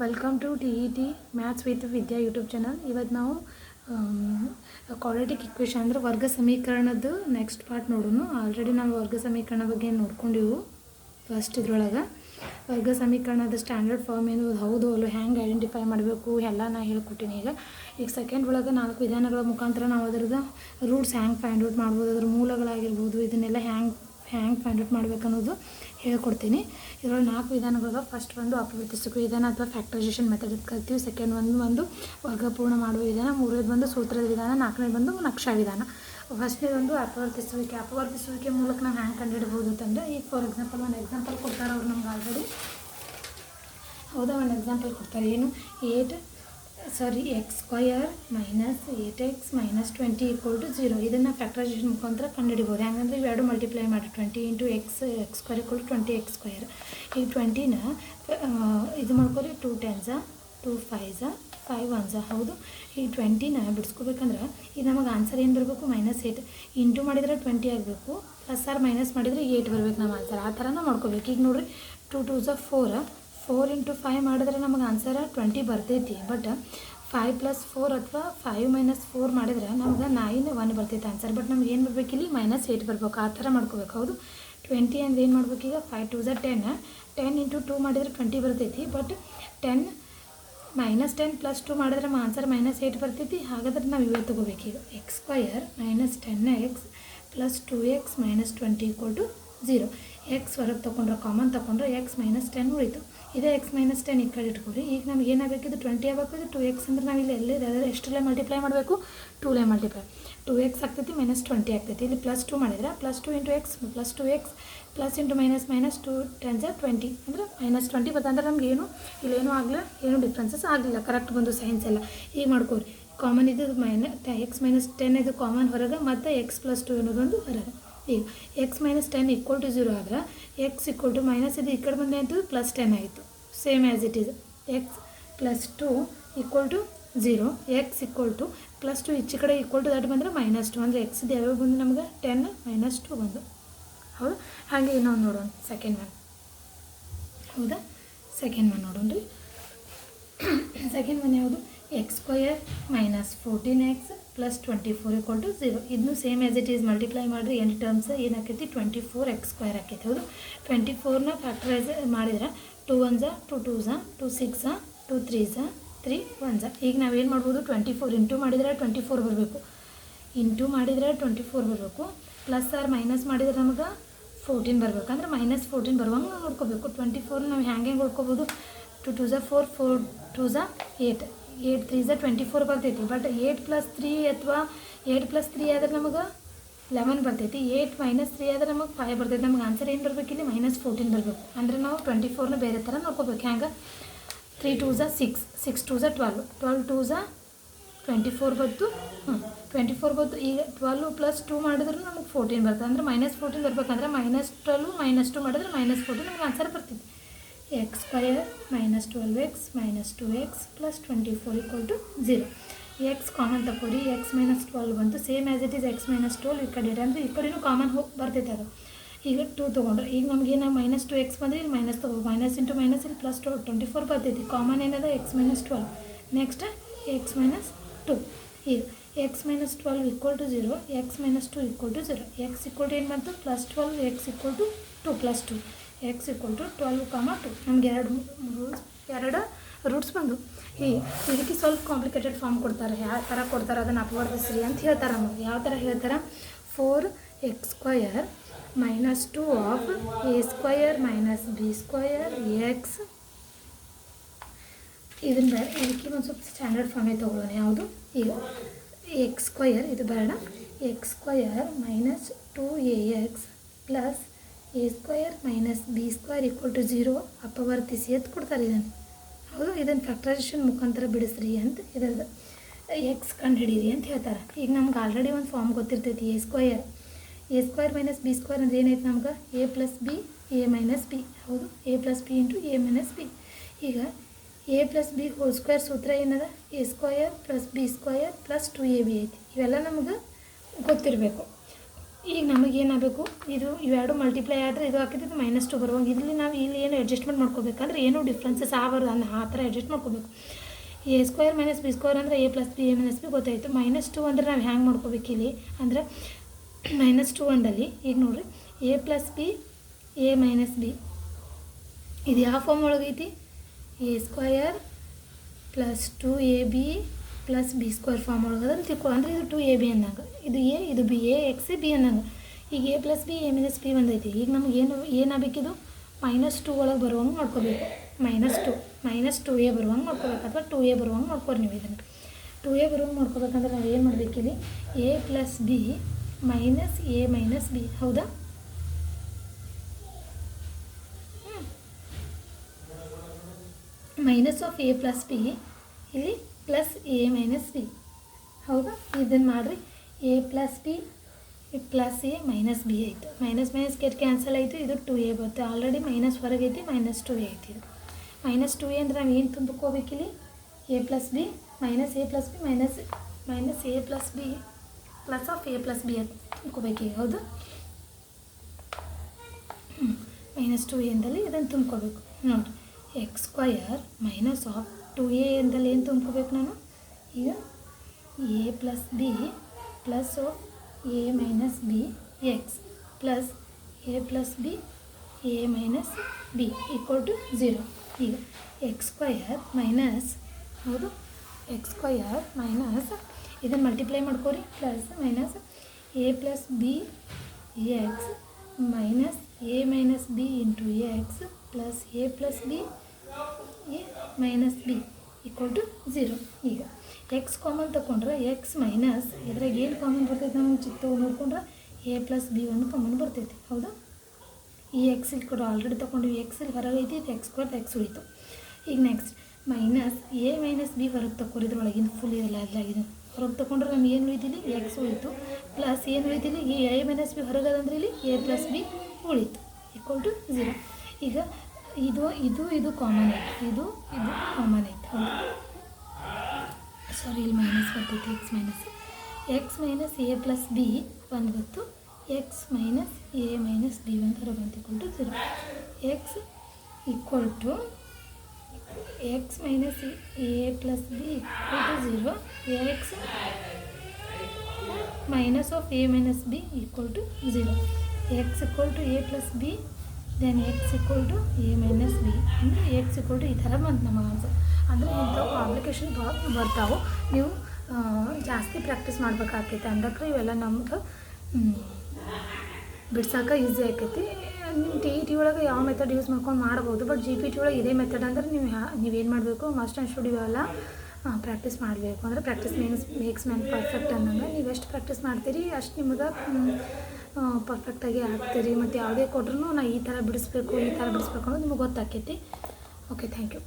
Welcome to TET maths with Vidya YouTube channel. ಇವತ್ತು ನಾವು quadratic equation ಅಂದರೆ ವರ್ಗ ಸಮೀಕರಣದ್ದು ನೆಕ್ಸ್ಟ್ ಪಾರ್ಟ್ ನೋಡೋಣ. ಆಲ್ರೆಡಿ ನಾವು ವರ್ಗ ಸಮೀಕರಣ ಬಗ್ಗೆ ನೋಡ್ಕೊಂಡಿವು ಫಸ್ಟ್ ಇದ್ರೊಳಗೆ. ವರ್ಗ ಸಮೀಕರಣದ ಸ್ಟ್ಯಾಂಡರ್ಡ್ ಫಾರ್ಮ್ ಏನು ಹೌದು ಅಲ್ಲೋ ಹ್ಯಾಂಗೆ ಐಡೆಂಟಿಫೈ ಮಾಡಬೇಕು ಎಲ್ಲ ನಾನು ಹೇಳ್ಕೊಟ್ಟಿನಿ. ಈಗ ಸೆಕೆಂಡ್ ಒಳಗೆ 4 ವಿಧಾನಗಳ ಮುಖಾಂತರ ನಾವು ಅದರದ್ದು ರೂಟ್ಸ್ ಹ್ಯಾಂಗೆ ಫೈಂಡ್ ಔಟ್ ಮಾಡ್ಬೋದು, ಅದರ ಮೂಲಗಳಾಗಿರ್ಬೋದು, ಇದನ್ನೆಲ್ಲ ಹ್ಯಾಂಗೆ ಫೈಂಡ್ ಔಟ್ ಮಾಡ್ಬೇಕು ಅನ್ನೋದು ಹೇಳ್ಕೊಡ್ತೀನಿ. ಇದರೊಳಗೆ 4 ವಿಧಾನಗಳು. ಫಸ್ಟ್ ಒಂದು ಅಪವರ್ತಿಸುವ ವಿಧಾನ ಅಥವಾ ಫ್ಯಾಕ್ಟರೈಸೇಷನ್ ಮೆಥಡ್ ಕಲ್ತೀವಿ. ಸೆಕೆಂಡ್ ಒಂದು ವರ್ಗಪೂರ್ಣ ಮಾಡುವ ವಿಧಾನ. ಮೂರನೇದು ಬಂದು ಸೂತ್ರದ ವಿಧಾನ. ನಾಲ್ಕನೇದು ಬಂದು ನಕ್ಷಾ ವಿಧಾನ. ಫಸ್ಟ್ನೇದು ಒಂದು ಅಪವರ್ತಿಸುವಿಕೆ ಮೂಲಕ ನಾವು ಹ್ಯಾಂಗೆ ಕಂಡುಹಿಡ್ಬೋದು ಅಂತಂದರೆ, ಈಗ ಫಾರ್ ಎಕ್ಸಾಂಪಲ್ ಒಂದು ಎಕ್ಸಾಂಪಲ್ ಕೊಡ್ತಾರೆ ಅವ್ರು ನಮ್ಗೆ ಆಲ್ರೆಡಿ. ಹೌದಾ, ಒಂದು ಎಕ್ಸಾಂಪಲ್ ಕೊಡ್ತಾರೆ. ಏನು x² ಮೈನಸ್ 8x ಮೈನಸ್ 20 = 0. ಇದನ್ನು ಫ್ಯಾಕ್ಟರೈಸೇಷನ್ ಮುಖಾಂತರ ಕಂಡುಹಿಡಿಬೋದು. ಹೆಂಗಂದ್ರೆ ಇವೆರಡು ಮಲ್ಟಿಪ್ಲೈ ಮಾಡಿ 20 × x² = 20x². ಈಗ 20ನ ಇದು ಮಾಡ್ಕೊರಿ. 2 10s 2 5s 5 1s. ಹೌದು, ಈ 20ನ ಬಿಡಿಸ್ಕೋಬೇಕಂದ್ರೆ ಇದು ನಮಗೆ ಆನ್ಸರ್ ಏನು ಬರಬೇಕು? -8 ಇಂಟು ಮಾಡಿದರೆ 20 ಆಗಬೇಕು, ಪ್ಲಸ್ ಆರ್ ಮೈನಸ್ ಮಾಡಿದರೆ 8 ಬರಬೇಕು ನಮ್ಮ ಆನ್ಸರ್. ಆ ಥರನ ಮಾಡ್ಕೋಬೇಕು. ಈಗ ನೋಡಿರಿ, 2 2s 4 × 5 ಮಾಡಿದ್ರೆ ನಮಗೆ ಆನ್ಸರ್ 20 ಬರ್ತೈತಿ. ಬಟ್ 5 + 4 ಅಥವಾ 5 - 4 ಮಾಡಿದ್ರೆ ನಮ್ಗೆ 9 1 ಬರ್ತೈತೆ ಆನ್ಸರ್. ಬಟ್ ನಮ್ಗೆ ಏನು ಬರ್ಬೇಕು? ಇಲ್ಲಿ -8 ಬರ್ಬೇಕು. ಆ ಥರ ಮಾಡ್ಕೋಬೇಕು. ಹೌದು, 20 ಅಂದರೆ ಏನು ಮಾಡ್ಬೇಕು? ಈಗ 5 2s 10 10 × 2 ಮಾಡಿದರೆ 20 ಬರ್ತೈತಿ. ಬಟ್ 10 -10 + 2 ಮಾಡಿದ್ರೆ ನಮ್ಮ ಆನ್ಸರ್ -8 ಬರ್ತೈತಿ. ಹಾಗಾದ್ರೆ ನಾವು ಇವತ್ತು ತೊಗೋಬೇಕು. ಈಗ x² - 10x + 2x - 20 = 0. ಎಕ್ಸ್ ಹೊರಗೆ ತೊಗೊಂಡ್ರೆ, ಕಾಮನ್ ತೊಗೊಂಡ್ರೆ x - 10 ಉಳಿತು. ಇದೇ x - 10 ಈ ಕಡೆ ಇಟ್ಕೊರಿ. ಈಗ ನಮ್ಗೆ ಏನಾಗಬೇಕು? ಇದು 20 ಆಗಬೇಕು. ಇದು 2x ಅಂದ್ರೆ ನಾವು ಇಲ್ಲಿ ಎಷ್ಟರಲ್ಲೇ ಮಲ್ಟಿಪ್ಲೈ ಮಾಡಬೇಕು? 2ಲೇ ಮಲ್ಟಿಪ್ಲೈ. 2x ಆಗ್ತೈತಿ -20 ಆಗ್ತೈತಿ. ಇಲ್ಲಿ +2 ಮಾಡಿದ್ರೆ +2 × x + 2x plus into minus 2 10s 20 ಅಂದರೆ -20 ಬರ್ತದೆ. ಅಂದ್ರೆ ನಮ್ಗೆ ಇಲ್ಲೇನೂ ಆಗಲಿಲ್ಲ, ಏನು ಡಿಫ್ರೆನ್ಸಸ್ ಆಗಲಿಲ್ಲ. ಕರೆಕ್ಟ್ ಬಂದು ಸೈನ್ಸ್ ಎಲ್ಲ. ಈಗ ಮಾಡ್ಕೋರಿ. ಕಾಮನ್ ಇದು x - 10 ಇದು ಕಾಮನ್ ಹೊರಗೆ, ಮತ್ತು x + 2 ಅನ್ನೋದೊಂದು ಹೊರಗೆ. ಈಗ x - 10 = 0 ಆದ್ರೆ x = ಮೈನಸ್ ಇದು ಈ ಕಡೆ ಬಂದು ಆಯಿತು +10 ಆಯಿತು. Same as it is. x + 2 = 0. x +2 ಈಚೆ ಕಡೆ ದಟ್ ಬಂದರೆ -2 ಅಂದರೆ x ಇದು ಯಾವ್ಯಾವ ಬಂದು ನಮ್ಗೆ 10 - 2 ಬಂದು. ಹೌದು, ಹಾಗೆ ಇನ್ನೊಂದು ನೋಡೋಣ. Second one. ಹೌದಾ, ಸೆಕೆಂಡ್ ಒನ್ ನೋಡೋಣ ರೀ. ಸೆಕೆಂಡ್ ಒನ್ ಯಾವುದು? x² - 14x + 24 = 0. ಇದನ್ನು same as it is multiply ಮಾಡಿರಿ. ಎಂಟು ಟರ್ಮ್ಸ್ ಏನಾಕೈತಿ? 24x² ಆಕೈತಿ. ಹೌದು, 24ನ ಫ್ಯಾಕ್ಟರೈಸ್ ಮಾಡಿದ್ರೆ 2 1s 2 2s 2 6s 2 3s 3 1s. ಈಗ ನಾವೇನು ಮಾಡ್ಬೋದು? 24 ಇಂಟು ಮಾಡಿದರೆ 24 ಬರಬೇಕು. ಇಂಟು ಮಾಡಿದರೆ 24 ಬರಬೇಕು. ಪ್ಲಸ್ ಆರ್ ಮೈನಸ್ ಮಾಡಿದರೆ ನಮಗೆ 14 ಬರಬೇಕು. ಅಂದ್ರೆ -14 ಬರುವಂಗೆ ನಾವು ನೋಡ್ಕೋಬೇಕು. 24 ನಾವು ಹೆಂಗೆ ನೋಡ್ಕೋಬೋದು? 2 2s 4 4 2s 8 8 3s 24 ಬರ್ತೈತಿ. ಬಟ್ 8 + 3 ಅಥವಾ 8 + 3 ಆದರೆ ನಮಗೆ 11 ಬರ್ತೈತಿ. 8 - 3 ಆದರೆ ನಮಗೆ 5 ಬರ್ತೈತಿ. ನಮ್ಗೆ ಆನ್ಸರ್ ಏನು ಬರಬೇಕು? ಇಲ್ಲಿ -14 ಬರಬೇಕು. ಅಂದರೆ ನಾವು 24ನ ಬೇರೆ ಥರ ನೋಡ್ಕೋಬೇಕು. ಹೆಂಗೆ? 3 2s 6 6 2s 12 12 2s 24 ಬಂತು. 24 ಬಂತು. ಈಗ 12 + 2 ಮಾಡಿದ್ರೆ ನಮಗೆ 14 ಬರ್ತದೆ. ಅಂದರೆ -14 ಬರ್ಬೇಕಂದ್ರೆ -12 - 2 ಮಾಡಿದ್ರೆ -14 ನಮ್ಗೆ ಆನ್ಸರ್ ಬರ್ತಿತ್ತು. x² - 12x - 2x + 24 = 0. x common ತಗೋರಿ. x - 12 ಬಂತು. Same as it is x - 12 ಈ ಕಡೆ ಅಂದರೆ ಈ ಕಡೆನೂ ಕಾಮನ್ ಬರ್ತೈತೆ ಅದು. ಈಗ 2 ತೊಗೊಂಡ್ರೆ ಈಗ ನಮಗೇನು -2x ಬಂದರೆ ಇಲ್ಲಿ ಮೈನಸ್ ತೊಗೋಬೇಕು. ಮೈನಸ್ ಇಂಟು ಮೈನಸ್ ಇಲ್ಲಿ +24 ಬರ್ತೈತಿ. ಕಾಮನ್ ಏನದ? x - 12. Next x - 2. ಈಗ x - 12 = 0. x - 2 = 0. x ಏನು ಬಂತು? +12. x = 2 + 2. x = 12, 2. ನಮ್ಗೆ ಎರಡು ರೂಟ್ಸ್ ಬಂದು. ಇದಕ್ಕೆ ಸ್ವಲ್ಪ ಕಾಂಪ್ಲಿಕೇಟೆಡ್ ಫಾರ್ಮ್ ಕೊಡ್ತಾರೆ. ಯಾವ ಥರ ಕೊಡ್ತಾರೆ ಅದನ್ನು ಅಪವರ್ತಿಸ್ರಿ ಅಂತ ಹೇಳ್ತಾರೆ ನಮಗೆ. ಯಾವ ಥರ ಹೇಳ್ತಾರೆ? 4x² - 2 of a² - b² x. ಇದನ್ನು ಇದಕ್ಕೆ ಒಂದು ಸ್ವಲ್ಪ ಸ್ಟ್ಯಾಂಡರ್ಡ್ ಫಾರ್ಮೇ ತೊಗೊಳ್ಳೋಣ. ಯಾವುದು? ಈಗ x² ಇದು ಬೇಡ. x² - 2ax + a² - b² = 0 ಅಪವರ್ತಿಸಿ ಅಂತ ಕೊಡ್ತಾರೆ ಇದನ್ನು. ಹೌದು, ಇದನ್ನು ಫ್ಯಾಕ್ಟರೈಸೇಷನ್ ಮುಖಾಂತರ ಬಿಡಿಸ್ರಿ ಅಂತ ಇದರದ್ದು ಎಕ್ಸ್ ಕಂಡು ಹಿಡೀರಿ ಅಂತ ಹೇಳ್ತಾರೆ. ಈಗ ನಮ್ಗೆ ಆಲ್ರೆಡಿ ಒಂದು ಫಾರ್ಮ್ ಗೊತ್ತಿರ್ತೈತಿ. a² - b² ಅಂದರೆ ಏನೈತೆ ನಮ್ಗೆ? a + b a - b. ಹೌದು, a + b × a - b. ಈಗ a + b ² ಸೂತ್ರ ಏನದ? a² + b² + 2ab ಐತಿ. ಇವೆಲ್ಲ ನಮ್ಗೆ ಗೊತ್ತಿರಬೇಕು. ಈಗ ನಮಗೇನಾಗಬೇಕು, ಇದು ಇವೆರಡು ಮಲ್ಟಿಪ್ಲೈ ಆದರೆ ಇದು ಹಾಕಿದ್ದು -2 ಬರುವಾಗ ಇಲ್ಲಿ ನಾವು ಇಲ್ಲಿ ಏನು ಅಡ್ಜಸ್ಟ್ಮೆಂಟ್ ಮಾಡ್ಕೋಬೇಕಂದ್ರೆ ಏನೂ ಡಿಫ್ರೆನ್ಸಸ್ ಆಗಬಾರ್ದು, ಅಂದ್ರೆ ಆ ಥರ ಅಡ್ಜಸ್ಟ್ ಮಾಡ್ಕೋಬೇಕು. a² - b² ಅಂದರೆ a + b a - b ಗೊತ್ತಾಯಿತು. -2 ಅಂದರೆ ನಾವು ಹ್ಯಾಂಗೆ ಮಾಡ್ಕೋಬೇಕು ಇಲ್ಲಿ ಅಂದರೆ -2 ಅಂದಲ್ಲಿ ಈಗ ನೋಡಿರಿ a + b a - b ಇದು ಯಾವ form ಒಳಗೈತಿ, a² + 2ab + b² form ಒಳಗೆ ಅದನ್ನು ತಿಳ್ಕೊಳ್ಳೋ ಅಂದರೆ ಇದು 2ab ಅನ್ನಂಗ, ಇದು a ಇದು b a x b ಅನ್ನಂಗೆ. ಈಗ a + b a - b ಬಂದೈತಿ. ಈಗ ನಮ್ಗೆ ಏನಾಗಬೇಕಿದು -2 ಒಳಗೆ ಬರುವಂಗೆ ಮಾಡ್ಕೋಬೇಕು. -2a ಬರುವಂಗೆ ಮಾಡ್ಕೋಬೇಕು ಅಥವಾ 2a ಬರುವಂಗೆ ಮಾಡ್ಕೊರಿ ನೀವು. ಇದನ್ನು 2a ಬರುವಂಗೆ ಮಾಡ್ಕೋಬೇಕಂದ್ರೆ ನಾವು ಏನು ಮಾಡಬೇಕಿಲ್ಲಿ a + b - a - b ಹೌದಾ. -a + b ಇಲ್ಲಿ +a - b ಹೌದಾ. ಇದನ್ನು ಮಾಡಿರಿ a + b + a - b ಆಯಿತು. ಮೈನಸ್ ಕೆಟ್ ಕ್ಯಾನ್ಸಲ್ ಆಯಿತು. ಇದು 2a ಬರುತ್ತೆ. ಆಲ್ರೆಡಿ ಮೈನಸ್ ಹೊರಗೆ ಐತಿ, -2a ಐತಿ. ಇದು -2a ಅಂದರೆ ನಾವು ಏನು ತುಂಬಿಕೋಬೇಕಿಲ್ಲಿ a + b - a + b - a + b +a + b ಅಂತ ತುಂಬ್ಕೋಬೇಕೀಗ ಹೌದು. -2a ಎಂದಲ್ಲಿ ಇದನ್ನು ತುಂಬ್ಕೋಬೇಕು ನೋಡಿರಿ. x² - 2a ಎಂದಲ್ಲಿ ಏನು ತುಂಬ್ಕೋಬೇಕು ನಾನು ಈಗ a + b + a - b x + a + b a - b = 0. ಈಗ x² - ಹೌದು x² - ಇದನ್ನು multiply ಮಾಡ್ಕೋರಿ +- a + b x - a - b × x + a + b a - b = 0. ಈಗ x ಕಾಮನ್ ತಗೊಂಡ್ರೆ x ಮೈನಸ್ ಇದ್ರಾಗ ಏನು ಕಾಮನ್ ಬರ್ತೈತೆ ನಾವು ಚಿಕ್ಕ ನೋಡ್ಕೊಂಡ್ರೆ a + b ಒಂದು ಕಾಮನ್ ಬರ್ತೈತಿ ಹೌದಾ. ಈ x ಇಲ್ಲಿ ಕೂಡ ಆಲ್ರೆಡಿ ತೊಗೊಂಡಿವಿ. x ಇಲ್ಲಿ ಹೊರಗೆ ಐತಿ, x² x ಉಳಿತು. ಈಗ ನೆಕ್ಸ್ಟ್ -a - b ಹೊರಗೆ ತಗೋರಿ. ಇದ್ರೊಳಗಿನ ಫುಲ್ ಇದೆಲ್ಲ ಇದು ಹೊರಗೆ ತೊಗೊಂಡ್ರೆ ನಮ್ಗೆ ಏನು ಉಳಿತಿಲ್ಲಿ x ಉಳಿತು, ಪ್ಲಸ್ ಏನು ಉಳಿತಿಲ್ಲಿ ಈ a - b ಹೊರಗದಂದ್ರೆ ಇಲ್ಲಿ a + b ಉಳಿತು = 0. ಈಗ ಇದು ಕಾಮನ್ ಐತಿ, ಇದು ಕಾಮನ್ ಐತಿ ಹೌದು. ಸಾರಿ ಇಲ್ಲಿ ಮೈನಸ್ ಬರ್ತೈತಿ. x - a + b ಒಂದು ಗೊತ್ತು, x - a - b ಒಂದು ಹೊರ ಬಂತು = 0. x - a + b = 0. x - a + b = 0. x a + b then x a - b ಅಂದರೆ x ಈ ಥರ ಬಂತು ನಮಗೆ ಆನ್ಸರ್. ಅಂದರೆ ಇಂಥವು ಅಪ್ಲಿಕೇಶನ್ ಭಾಳ ಬರ್ತಾವೆ. ನೀವು ಜಾಸ್ತಿ ಪ್ರಾಕ್ಟೀಸ್ ಮಾಡ್ಬೇಕಾಗ್ತೈತೆ ಅಂದಕ್ರೆ ಇವೆಲ್ಲ ನಮ್ಗೆ ಬಿಡ್ಸೋಕೆ ಈಸಿ ಆಕೈತಿ. ನಿಮ್ಮ TET ಒಳಗೆ ಯಾವ ಮೆಥಡ್ ಯೂಸ್ ಮಾಡ್ಕೊಂಡು ಮಾಡ್ಬೋದು, ಬಟ್ GPT ಒಳಗೆ ಇದೇ ಮೆಥಡ್ ಅಂದರೆ ನೀವೇನು ಮಾಡಬೇಕು, ಮಸ್ಟ್ ಆ್ಯಂಡ್ ಶುಡ್ ಇವೆಲ್ಲ ಪ್ರಾಕ್ಟೀಸ್ ಮಾಡಬೇಕು. ಅಂದರೆ ಪ್ರಾಕ್ಟೀಸ್ ಮೇಕ್ಸ್ ಮ್ಯಾನ್ ಪರ್ಫೆಕ್ಟ್ ಅನ್ನಂಗೆ ನೀವು ಎಷ್ಟು ಪ್ರಾಕ್ಟೀಸ್ ಮಾಡ್ತೀರಿ ಅಷ್ಟು ನಿಮ್ಗೆ ಪರ್ಫೆಕ್ಟಾಗಿ ಆಗ್ತೀರಿ. ಮತ್ತು ಯಾವುದೇ ಕೊಟ್ರೂ ನಾ ಈ ಥರ ಬಿಡಿಸ್ಬೇಕು ಅನ್ನೋದು ನಿಮಗೆ ಗೊತ್ತಾಕೈತಿ. Okay, thank you.